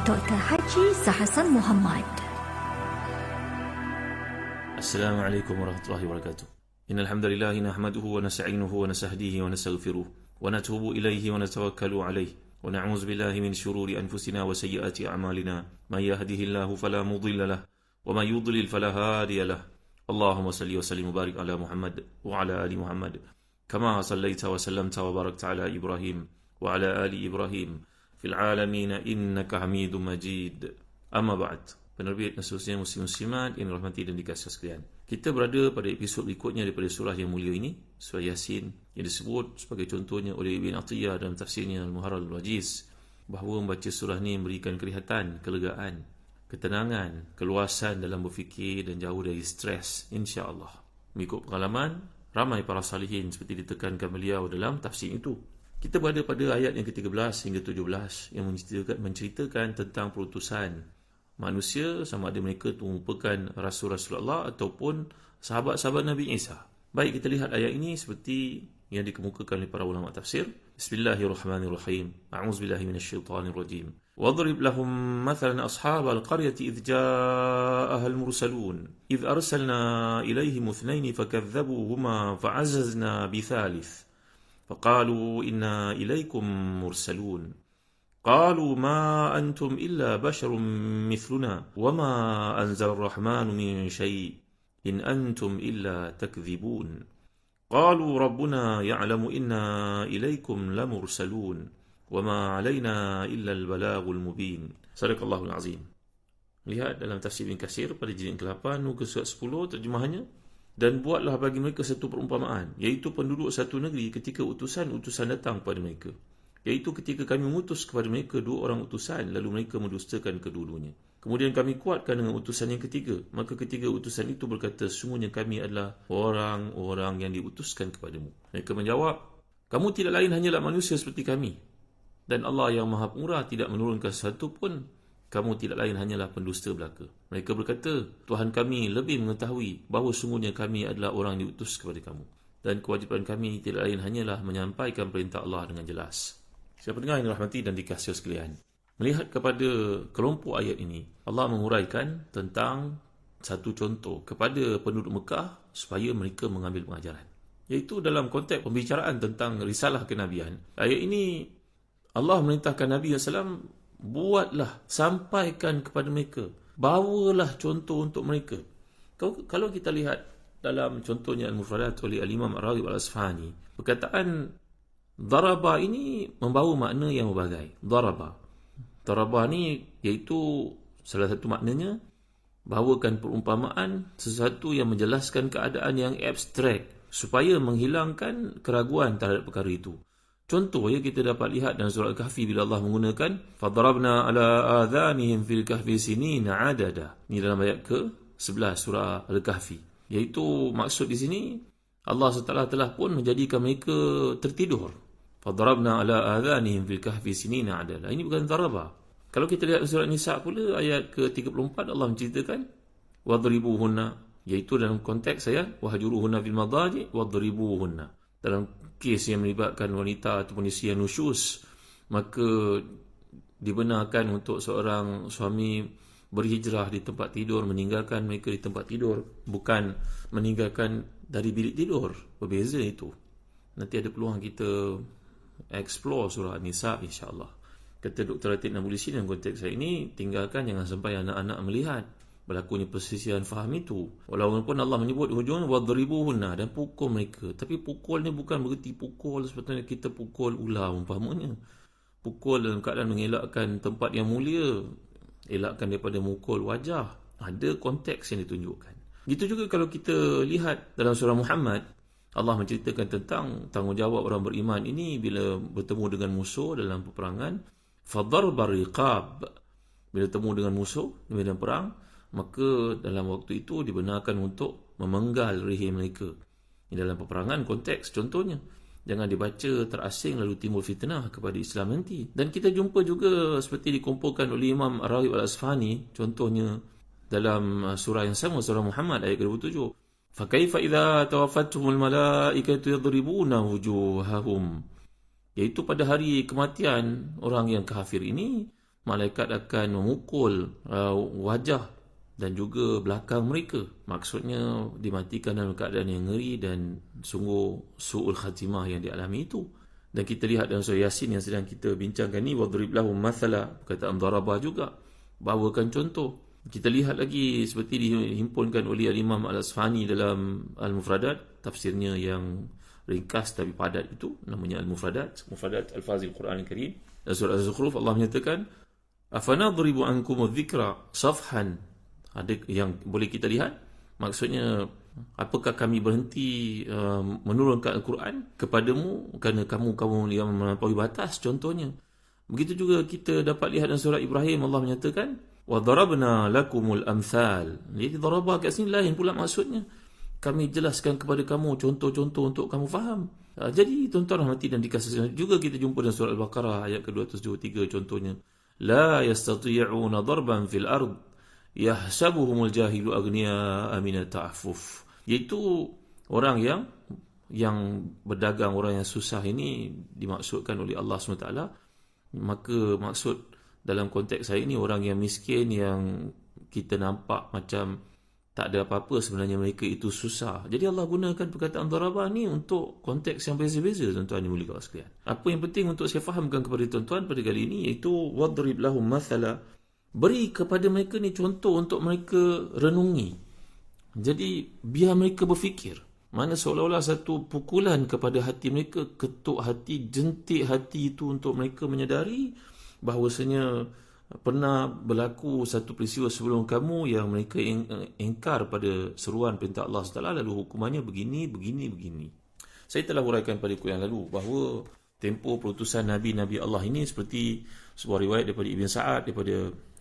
Dr. Haji Zahasan Muhammad. Assalamualaikum warahmatullahi wabarakatuh. Innal hamdalillah nahmaduhu wa nasta'inuhu wa nastahdihi wa nastaghfiruh wa natubu ilayhi wa natawakkalu alayhi wa na'udzu billahi min shururi anfusina wa sayyiati a'malina. May yahdihillahu fala mudilla lahu wa may yudlil fala hadiya lahu. Allahumma salli wa sallim wa barik ala Muhammad wa ala ali Muhammad kama sallaita wa sallamta wa barakta ala Ibrahim wa ala ali Ibrahim fil alamin innaka Hamidum Majid. Amma ba'd. Penerbit dan seterusnya muslim-muslimat yang dirahmati dan dikasihi sekalian. Kita berada pada episod berikutnya daripada surah yang mulia ini, surah Yasin, yang disebut sebagai contohnya oleh Ibn Atiyah dalam tafsirnya Al-Muharrar Al-Wajiz, bahawa membaca surah ini memberikan kelihatan, kelegaan, ketenangan, keluasan dalam berfikir dan jauh dari stres, insya-Allah. Mengikut pengalaman ramai para salihin seperti ditekankan beliau dalam tafsir itu. Kita berada pada ayat yang ke-13 hingga 17 yang menceritakan tentang perutusan manusia, sama ada mereka itu merupakan Rasul-Rasul Allah ataupun sahabat-sahabat Nabi Isa. Baik, kita lihat ayat ini seperti yang dikemukakan oleh para ulama tafsir. Bismillahirrahmanirrahim. A'udzubillahi minasyaitonirrajim. Wadrib lahum mathalan ashabal qaryati idh ja'aha al-mursalun idh arsalna ilayhim ithnayn fakadzabuhuma fa'azzazna bithalith faqalu inna ilaykum mursalun. قالوا ما أنتم إلا بشر مثلنا وما أنزل الرحمن من شيء إن أنتم إلا تكذبون قالوا ربنا يعلم إنا إليكم لمرسلون وما علينا إلا البلاغ المبين. صدق الله العظيم. Lihat dalam tafsir Ibn Katsir pada jilid ke-8 muka surat 10 terjemahannya. Dan buatlah bagi mereka satu perumpamaan, iaitu penduduk satu negeri ketika utusan-utusan datang kepada mereka, iaitu ketika kami mengutus kepada mereka dua orang utusan, lalu mereka mendustakan kedua-duanya. Kemudian kami kuatkan dengan utusan yang ketiga, maka ketiga utusan itu berkata, sesungguhnya kami adalah orang-orang yang diutuskan kepadamu. Mereka menjawab, kamu tidak lain hanyalah manusia seperti kami, dan Allah yang Maha Pemurah tidak menurunkan sesuatu pun, kamu tidak lain hanyalah pendusta belaka. Mereka berkata, Tuhan kami lebih mengetahui bahawa sesungguhnya kami adalah orang diutus kepada kamu, dan kewajipan kami tidak lain hanyalah menyampaikan perintah Allah dengan jelas. Siapa dengar yang dirahmati dan dikasihi sekalian, melihat kepada kelompok ayat ini, Allah menguraikan tentang satu contoh kepada penduduk Mekah supaya mereka mengambil pengajaran, iaitu dalam konteks pembicaraan tentang risalah kenabian. Ayat ini Allah memerintahkan Nabi SAW, buatlah, sampaikan kepada mereka, bawalah contoh untuk mereka. Kalau kita lihat dalam contohnya Al-Mufradat oleh Al-Imam Ar-Raghib Al-Asfahani, perkataan daraba ini membawa makna yang berbagai. Daraba ni iaitu salah satu maknanya bahawakan perumpamaan sesuatu yang menjelaskan keadaan yang abstrak supaya menghilangkan keraguan terhadap perkara itu. Contoh ya, kita dapat lihat dalam surah Al-Kahfi bila Allah menggunakan fadarabna ala adhanihim fil kahfi sinina adada. Ini dalam ayat ke-11 surah Al-Kahfi. Iaitu maksud di sini Allah SWT telah pun menjadikan mereka tertidur. Fadarabna ala adhanihim fil kahfi sinina adala. Ini bukan daraba. Kalau kita lihat surah Nisa pula ayat ke-34, Allah menceritakan wadribuhunna, iaitu dalam konteks wahjuruhunna fil madaji wadribuhunna. Dalam kes yang melibatkan wanita ataupun isteri yang nusyus, maka dibenarkan untuk seorang suami berhijrah di tempat tidur, meninggalkan mereka di tempat tidur, bukan meninggalkan dari bilik tidur. Berbeza itu. Nanti ada peluang kita explore surah Nisa insya-Allah. Kata Dr. Atik Nabulisi dalam konteks saya ini, tinggalkan, jangan sampai anak-anak melihat berlakunya persisian faham itu. Walaupun Allah menyebut di hujung wadribuhunna, dan pukul mereka, tapi pukul ni bukan bererti pukul seperti kita pukul ular umpamanya. Pukul dalam keadaan mengelakkan tempat yang mulia, elakkan daripada mukul wajah. Ada konteks yang ditunjukkan. Gitu juga kalau kita lihat dalam surah Muhammad, Allah menceritakan tentang tanggungjawab orang beriman ini bila bertemu dengan musuh dalam peperangan. Fadarbar riqab, bila bertemu dengan musuh di medan perang, maka dalam waktu itu dibenarkan untuk memenggal leher mereka. Ini dalam peperangan konteks contohnya. Jangan dibaca terasing lalu timbul fitnah kepada Islam nanti. Dan kita jumpa juga seperti dikumpulkan oleh Imam Ar-Raghib Al-Asfahani, contohnya dalam surah yang sama, surah Muhammad ayat ke-27. فَكَيْفَ إِذَا تَوَفَّتْهُمُ الْمَلَائِكَةُ يَضْرِبُونَ وُجُوهَهُمْ. Iaitu pada hari kematian orang yang kafir ini, malaikat akan memukul wajah dan juga belakang mereka. Maksudnya dimatikan dalam keadaan yang ngeri dan sungguh su'ul khatimah yang dialami itu. Dan kita lihat dalam surah Yasin yang sedang kita bincangkan ni, wadrib lahum mathala, perkataan darabah juga, bawakan contoh. Kita lihat lagi seperti dihimpunkan oleh Al-Imam Al-Asfahani dalam Al-Mufradat, tafsirnya yang ringkas tapi padat itu, namanya Al-Mufradat, Mufradat Al-Fazil Quran Al-Karim. Dan surah Az-Zukhruf Allah menyatakan, afanadribu ankumudz dzikra safhan. Ada yang boleh kita lihat, maksudnya apakah kami berhenti menurunkan Al-Quran kepadamu kerana kamu yang melampaui batas, contohnya. Begitu juga kita dapat lihat dalam surah Ibrahim, Allah menyatakan wa darabna lakumul amthal. Jadi darabah kat sini lain pula maksudnya, kami jelaskan kepada kamu contoh-contoh untuk kamu faham. Jadi tuan-tuan rahmati dan dikasihi, juga kita jumpa dalam surah Al-Baqarah ayat ke-223 contohnya, la yastati'una darban fil ard yahsabuhumul jahilu aghniya'a minat ta'affuf. Iaitu orang yang berdagang, orang yang susah ini dimaksudkan oleh Allah SWT. Maka maksud dalam konteks saya ini orang yang miskin, yang kita nampak macam tak ada apa-apa, sebenarnya mereka itu susah. Jadi Allah gunakan perkataan darabah ni untuk konteks yang beza-beza, tuan-tuan dimuliakan sekalian. Apa yang penting untuk saya fahamkan kepada tuan-tuan pada kali ini, iaitu wadrib lahum mathala, beri kepada mereka ni contoh untuk mereka renungi. Jadi biar mereka berfikir. Mana seolah-olah satu pukulan kepada hati mereka, ketuk hati, jentik hati itu untuk mereka menyadari bahawasanya pernah berlaku satu peristiwa sebelum kamu yang mereka ingkar pada seruan perintah Allah SWT, lalu hukumannya begini. Saya telah huraikan pada kuliah yang lalu bahawa tempoh perutusan Nabi-Nabi Allah ini seperti sebuah riwayat daripada Ibn Sa'ad,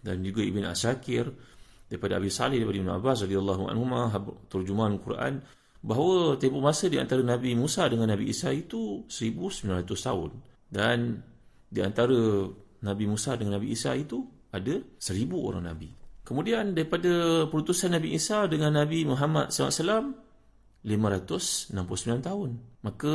dan juga Ibn Asyakir, daripada Abi Salih, daripada Ibn Abbas radhiyallahu anhuma, terjemahan Quran, bahawa tempoh masa di antara Nabi Musa dengan Nabi Isa itu 1900 tahun. Dan di antara Nabi Musa dengan Nabi Isa itu ada 1000 orang Nabi. Kemudian daripada perutusan Nabi Isa dengan Nabi Muhammad SAW 569 tahun. Maka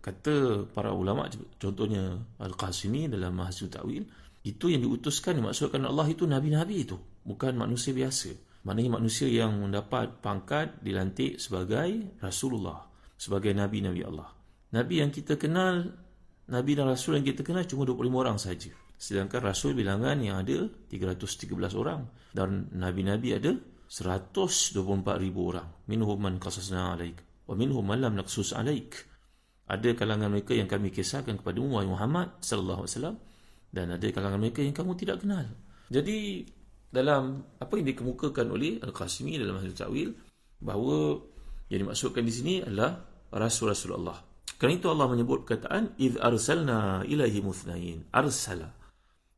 kata para ulama, contohnya Al-Qasimi dalam Mahasiswa Ta'wil, itu yang diutuskan, dimaksudkan Allah itu Nabi-Nabi itu, bukan manusia biasa. Maknanya manusia yang mendapat pangkat dilantik sebagai Rasulullah, sebagai Nabi-Nabi Allah. Nabi yang kita kenal, Nabi dan Rasul yang kita kenal cuma 25 orang saja. Sedangkan Rasul bilangan yang ada 313 orang. Dan Nabi-Nabi ada 124,000 orang. Minhum man qasasna alaik, wa minhum man lam naqsus alaik. Ada kalangan mereka yang kami kisahkan kepadamu, wahai Muhammad sallallahu alaihi wasallam, dan ada kalangan mereka yang kamu tidak kenal. Jadi dalam apa yang dikemukakan oleh Al-Qasimi dalam Mahasiswa Ta'wil, bahawa yang dimaksudkan di sini adalah Rasul-Rasul Allah. Kerana itu Allah menyebut perkataan idh arsalna ilaihi muthnain. Arsala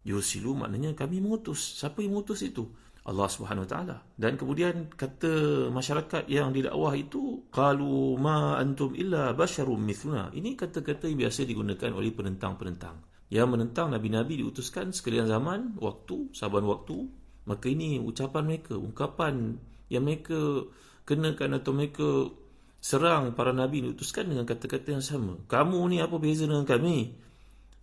yusilu, maknanya kami mengutus. Siapa yang mengutus itu? Allah Subhanahu Wa Taala. Dan kemudian kata masyarakat yang didakwah itu, qalu ma antum illa basyarum mithluna. Ini kata-kata yang biasa digunakan oleh penentang-penentang yang menentang Nabi-Nabi diutuskan sekalian zaman, waktu, saban waktu. Maka ini ucapan mereka, ungkapan yang mereka kenakan atau mereka serang para Nabi diutuskan dengan kata-kata yang sama. Kamu ni apa beza dengan kami?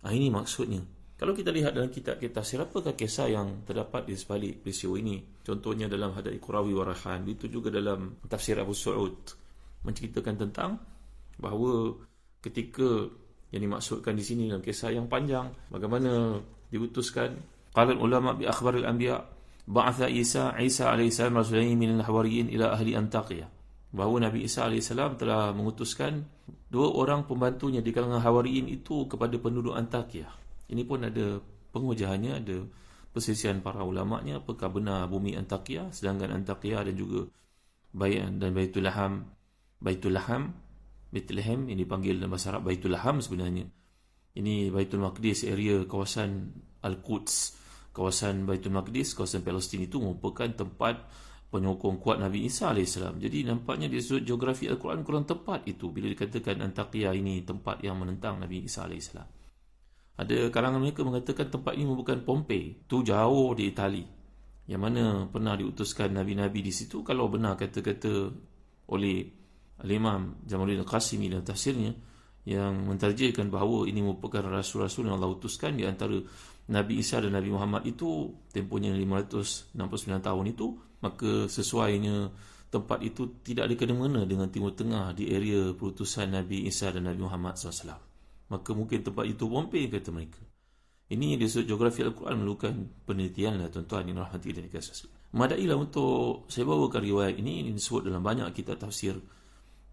Ini maksudnya. Kalau kita lihat dalam kitab-kitab tafsir, apakah kisah yang terdapat di sebalik peristiwa ini? Contohnya dalam Hadai Qurawi wa Rayhan, itu juga dalam tafsir Abu Su'ud, menceritakan tentang bahawa ketika yang dimaksudkan di sini dalam kisah yang panjang, bagaimana diutuskan, qala ulama bi akhbaril anbiya ba'atha Isa alaihi salam rasulain min al-hawariyin ila ahli Antakya. Bahawa Nabi Isa alaihi salam telah mengutuskan 2 orang pembantunya di kalangan Hawariyin itu kepada penduduk Antakya. Ini pun ada pengujahannya, ada persisian para ulama'nya, apakah benar bumi Antakya, sedangkan Antakya dan juga Baitul Laham, Bethlehem, ini dipanggil dalam bahasa Arab Baitul Laham sebenarnya. Ini Baitul Maqdis, area kawasan Al-Quds, kawasan Baitul Maqdis, kawasan Palestin itu merupakan tempat penyokong kuat Nabi Isa AS. Jadi nampaknya di sudut geografi Al-Quran kurang tepat itu bila dikatakan Antakya ini tempat yang menentang Nabi Isa AS. Ada kalangan mereka mengatakan tempat ini merupakan Pompei, itu jauh di Itali, yang mana pernah diutuskan Nabi-Nabi di situ. Kalau benar kata-kata oleh Al-Imam Jamaluddin Al-Qasimi dalam tafsirnya, yang mentarjihkan bahawa ini merupakan Rasul-Rasul yang Allah utuskan di antara Nabi Isa dan Nabi Muhammad itu tempohnya 569 tahun itu, maka sesuainya tempat itu tidak ada kena-mengena dengan Timur Tengah di area perutusan Nabi Isa dan Nabi Muhammad SAW. Maka mungkin tempat itu Pompei, kata mereka. Ini dari sudut geografi Al-Quran memerlukan penelitian lah tuan-tuan yang rahmati dan dikasihi. Madailah untuk saya bawakan riwayat ini disebut dalam banyak kitab tafsir.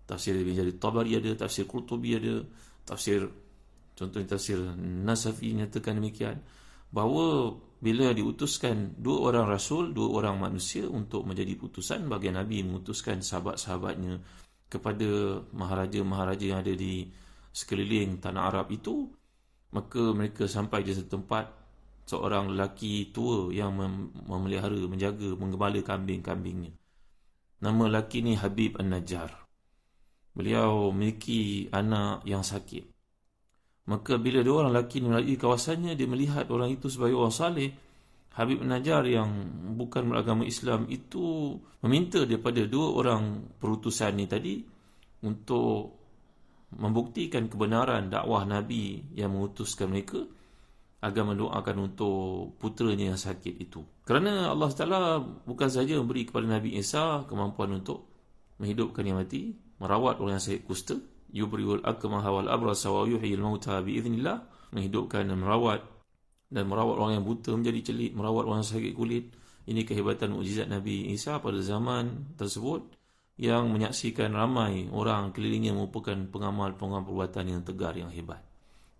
Tafsir Ibn Jarir Tabari ada, tafsir Qurtubi ada, tafsir, contohnya tafsir Nasafi nyatakan demikian, bahawa bila diutuskan dua orang rasul, dua orang manusia untuk menjadi putusan, bagi Nabi mengutuskan sahabat-sahabatnya kepada maharaja-maharaja yang ada di sekeliling tanah Arab itu, maka mereka sampai di satu tempat, seorang lelaki tua yang memelihara, menjaga, menggembala kambing-kambingnya. Nama lelaki ni Habib An-Najjar. Beliau memiliki anak yang sakit. Maka bila dua orang lelaki melalui kawasannya, dia melihat orang itu sebagai orang saleh. Habib An-Najjar yang bukan beragama Islam itu meminta daripada dua orang perutusan ni tadi untuk membuktikan kebenaran dakwah Nabi yang mengutuskan mereka agar mendoakan untuk puteranya yang sakit itu. Kerana Allah Ta'ala bukan sahaja memberi kepada Nabi Isa kemampuan untuk menghidupkan yang mati, merawat orang yang sakit kusta, yubriul akmaha wal abrasa wa yuhyil mauta biiznillah, menghidupkan dan merawat orang yang buta menjadi celik, merawat orang yang sakit kulit. Ini kehebatan mukjizat Nabi Isa pada zaman tersebut yang menyaksikan ramai orang kelilingnya merupakan pengamal-pengamal perbuatan yang tegar, yang hebat.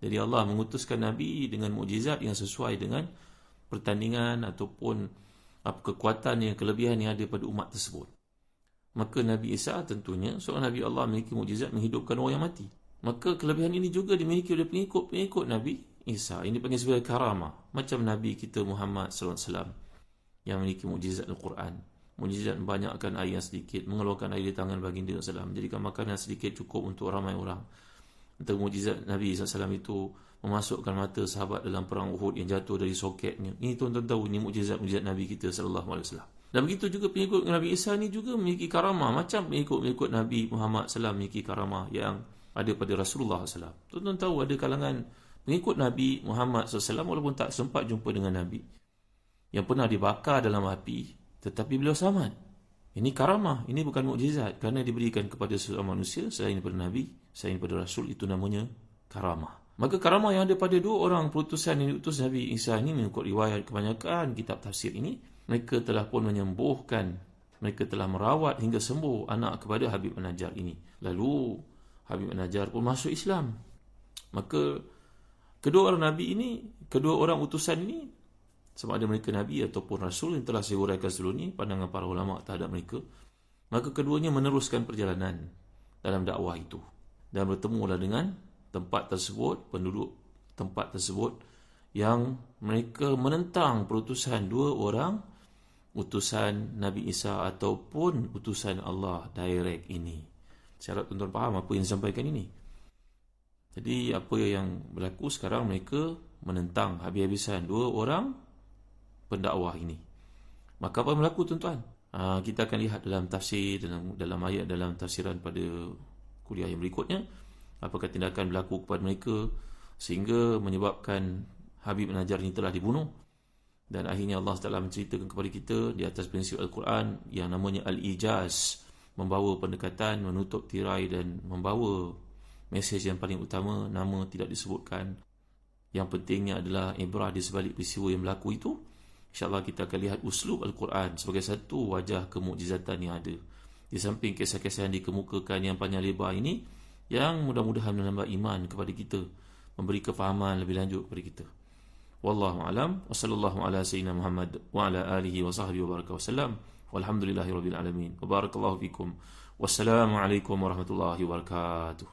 Jadi Allah mengutuskan Nabi dengan mukjizat yang sesuai dengan pertandingan ataupun kekuatan yang kelebihan yang ada pada umat tersebut. Maka Nabi Isa tentunya seorang Nabi Allah memiliki mukjizat menghidupkan orang yang mati. Maka kelebihan ini juga dimiliki oleh pengikut Nabi Isa. Ini dipanggil sebagai karamah. Macam Nabi kita Muhammad SAW yang memiliki mukjizat Al-Quran. Mukjizat membanyakkan air yang sedikit, mengeluarkan air di tangan baginda SAW, menjadikan makanan sedikit cukup untuk ramai orang. Antara mukjizat Nabi SAW itu memasukkan mata sahabat dalam perang Uhud yang jatuh dari soketnya. Ini tuan-tuan tahu, ini mukjizat Nabi kita SAW. Dan begitu juga pengikut Nabi Isa ni juga memiliki karamah macam pengikut Nabi Muhammad SAW memiliki karamah yang ada pada Rasulullah SAW. Tuan-tuan tahu ada kalangan pengikut Nabi Muhammad SAW walaupun tak sempat jumpa dengan Nabi, yang pernah dibakar dalam api, tetapi beliau selamat. Ini karamah, ini bukan mukjizat, kerana diberikan kepada seorang manusia selain daripada Nabi, selain daripada Rasul, itu namanya karamah. Maka karamah yang ada pada dua orang perutusan yang diutus Nabi Isa ini, mengikut riwayat kebanyakan kitab tafsir ini, mereka telah pun menyembuhkan, mereka telah merawat hingga sembuh anak kepada Habib An-Najjar ini. Lalu Habib An-Najjar pun masuk Islam. Maka kedua orang Nabi ini, kedua orang utusan ini, sama ada mereka Nabi ataupun Rasul yang telah saya uraikan sebelum ini, pandangan para ulama terhadap mereka, maka keduanya meneruskan perjalanan dalam dakwah itu dan bertemulah dengan tempat tersebut, penduduk tempat tersebut yang mereka menentang perutusan dua orang utusan Nabi Isa ataupun utusan Allah direct ini. Saya harap tuan-tuan faham apa yang disampaikan ini. Jadi apa yang berlaku sekarang, mereka menentang habis-habisan dua orang pendakwah ini. Maka apa yang berlaku tuan-tuan? Kita akan lihat dalam tafsir, dalam ayat, dalam tafsiran pada kuliah yang berikutnya, apakah tindakan berlaku kepada mereka sehingga menyebabkan Habib An-Najjar ini telah dibunuh. Dan akhirnya Allah Ta'ala menceritakan kepada kita di atas prinsip Al-Quran yang namanya Al-Ijaz, membawa pendekatan, menutup tirai dan membawa mesej yang paling utama. Nama tidak disebutkan, yang pentingnya adalah ibrah di sebalik peristiwa yang berlaku itu. InsyaAllah kita akan lihat uslub Al-Quran sebagai satu wajah kemukjizatan yang ada, di samping kisah-kisah yang dikemukakan yang panjang lebar ini, yang mudah-mudahan menambah iman kepada kita, memberi kefahaman lebih lanjut kepada kita. Wallahu a'lam, wa sallallahu ala sayyidina Muhammad wa ala alihi wa sahbihi wa baraka wa sallam, walhamdulillahi rabbil alamin, wa barakallahu fikum, wassalamu alaikum warahmatullahi wabarakatuh.